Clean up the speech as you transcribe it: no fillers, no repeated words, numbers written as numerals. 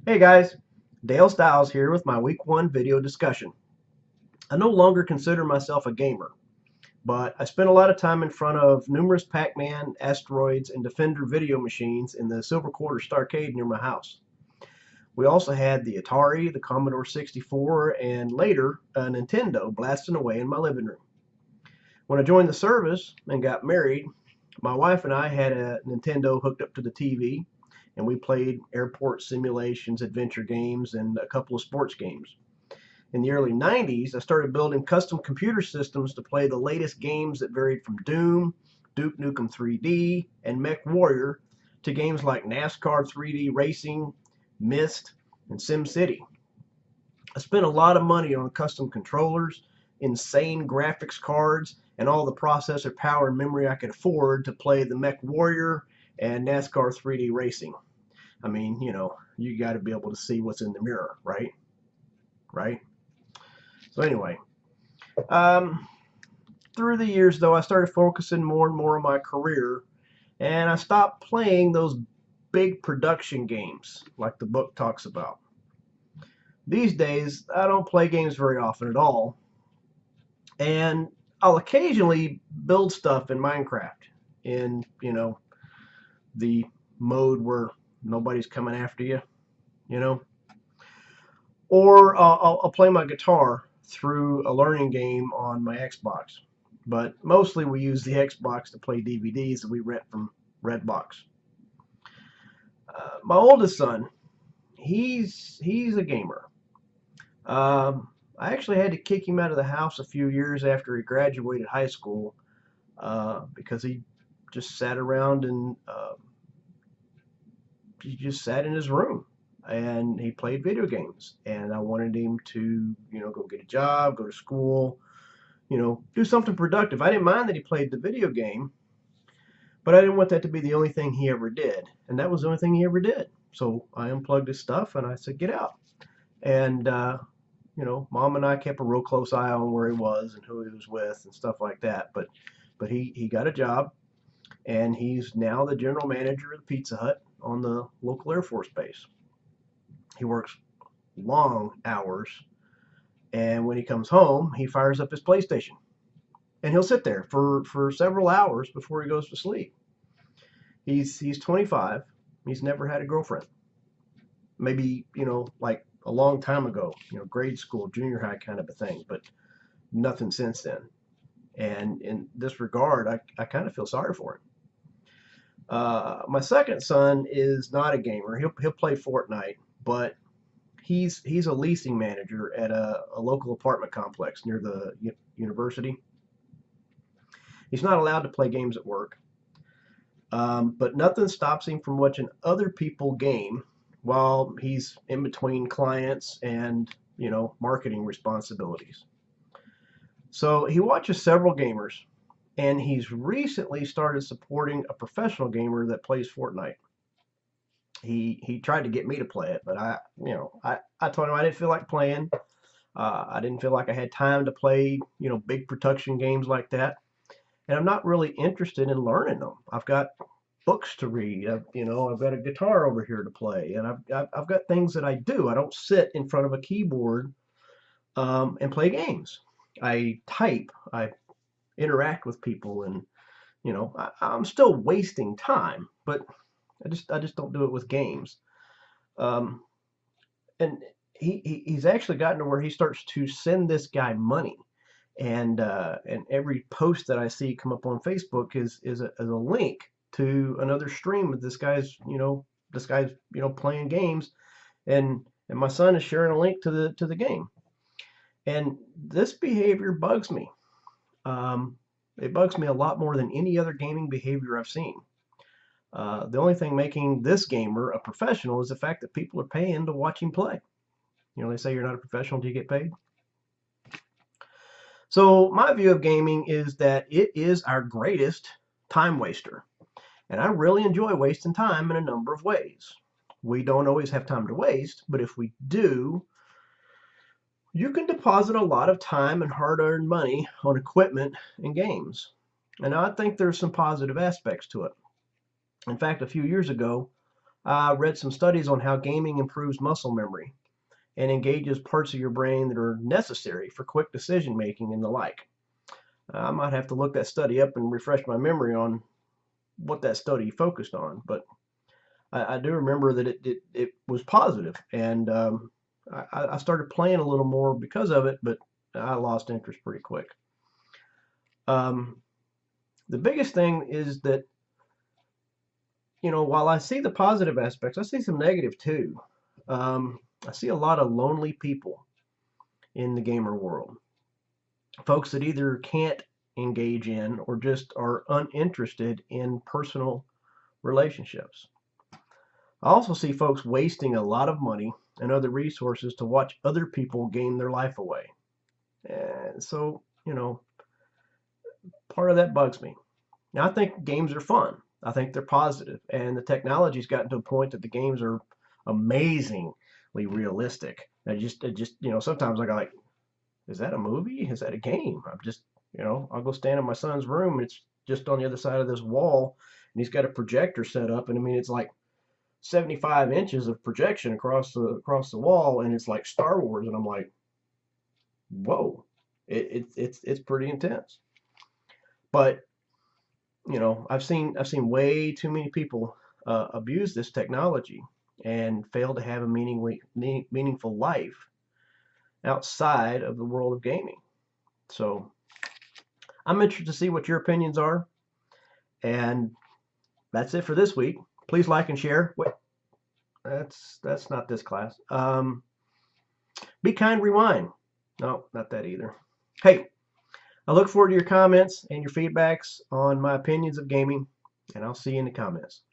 Hey guys, Dale Stiles here with my week 1 video discussion. I no longer consider myself a gamer, but I spent a lot of time in front of numerous Pac-Man, Asteroids, and Defender video machines in the Silver Quarter Starcade near my house. We also had the Atari, the Commodore 64, and later a Nintendo blasting away in my living room. When I joined the service and got married, my wife and I had a Nintendo hooked up to the TV, and we played airport simulations, adventure games, and a couple of sports games. In the early 90s, I started building custom computer systems to play the latest games that varied from Doom, Duke Nukem 3D, and Mech Warrior to games like NASCAR 3D Racing, Myst, and SimCity. I spent a lot of money on custom controllers, insane graphics cards, and all the processor power and memory I could afford to play the Mech Warrior and NASCAR 3D Racing. I mean, you got to be able to see what's in the mirror, right? Right? So anyway, um, through the years, though, I started focusing more and more on my career, and I stopped playing those big production games like the book talks about. These days, I don't play games very often at all, and I'll occasionally build stuff in Minecraft in, the mode where nobody's coming after you, you know. Or I'll play my guitar through a learning game on my Xbox. But mostly we use the Xbox to play DVDs that we rent from Redbox. My oldest son, he's a gamer. I actually had to kick him out of the house a few years after he graduated high school because he just sat around and he just sat in his room and he played video games. And I wanted him to, go get a job, go to school, do something productive. I didn't mind that he played the video game, but I didn't want that to be the only thing he ever did. And that was the only thing he ever did. So I unplugged his stuff and I said, get out. And, Mom and I kept a real close eye on where he was and who he was with and stuff like that. But he got a job and he's now the general manager of the Pizza Hut on the local Air Force base. He works long hours, and when he comes home, he fires up his PlayStation, and he'll sit there for several hours before he goes to sleep. He's 25. He's never had a girlfriend. Maybe, like a long time ago, grade school, junior high kind of a thing, but nothing since then. And in this regard, I kind of feel sorry for him. My second son is not a gamer. He'll play Fortnite, but he's a leasing manager at a local apartment complex near the university. He's not allowed to play games at work, but nothing stops him from watching other people game while he's in between clients and marketing responsibilities. So he watches several gamers, and he's recently started supporting a professional gamer that plays Fortnite. He tried to get me to play it, but I told him I didn't feel like playing. I didn't feel like I had time to play big production games like that, and I'm not really interested in learning them. I've got books to read. I've got a guitar over here to play, and I've got things that I do. I don't sit in front of a keyboard and play games. I type. I interact with people, and I'm still wasting time, but I just don't do it with games. Um, and he's actually gotten to where he starts to send this guy money, and every post that I see come up on Facebook is a link to another stream of this guy's playing games, and my son is sharing a link to the game, and this behavior bugs me. It bugs me a lot more than any other gaming behavior I've seen. The only thing making this gamer a professional is the fact that people are paying to watch him play. They say you're not a professional until you get paid. So my view of gaming is that it is our greatest time waster. And I really enjoy wasting time in a number of ways. We don't always have time to waste, but if we do, you can deposit a lot of time and hard-earned money on equipment and games. And I think there's some positive aspects to it. In fact, a few years ago, I read some studies on how gaming improves muscle memory and engages parts of your brain that are necessary for quick decision making and the like. I might have to look that study up and refresh my memory on what that study focused on, but I do remember that it was positive, and I started playing a little more because of it, but I lost interest pretty quick. Um, the biggest thing is that, while I see the positive aspects, I see some negative too. I see a lot of lonely people in the gamer world. Folks that either can't engage in or just are uninterested in personal relationships. I also see folks wasting a lot of money and other resources to watch other people game their life away. And so, part of that bugs me. Now, I think games are fun. I think they're positive, and the technology's gotten to a point that the games are amazingly realistic. Sometimes I go like, is that a movie? Is that a game? I'll go stand in my son's room. It's just on the other side of this wall, and he's got a projector set up, and I mean, it's like 75 inches of projection across the wall, and it's like Star Wars, and I'm like, whoa, it's pretty intense. But I've seen way too many people abuse this technology and fail to have a meaningful life outside of the world of gaming. So I'm interested to see what your opinions are, and that's it for this week. Please like and share. Wait, that's not this class. Be kind, rewind. No, not that either. Hey, I look forward to your comments and your feedbacks on my opinions of gaming, and I'll see you in the comments.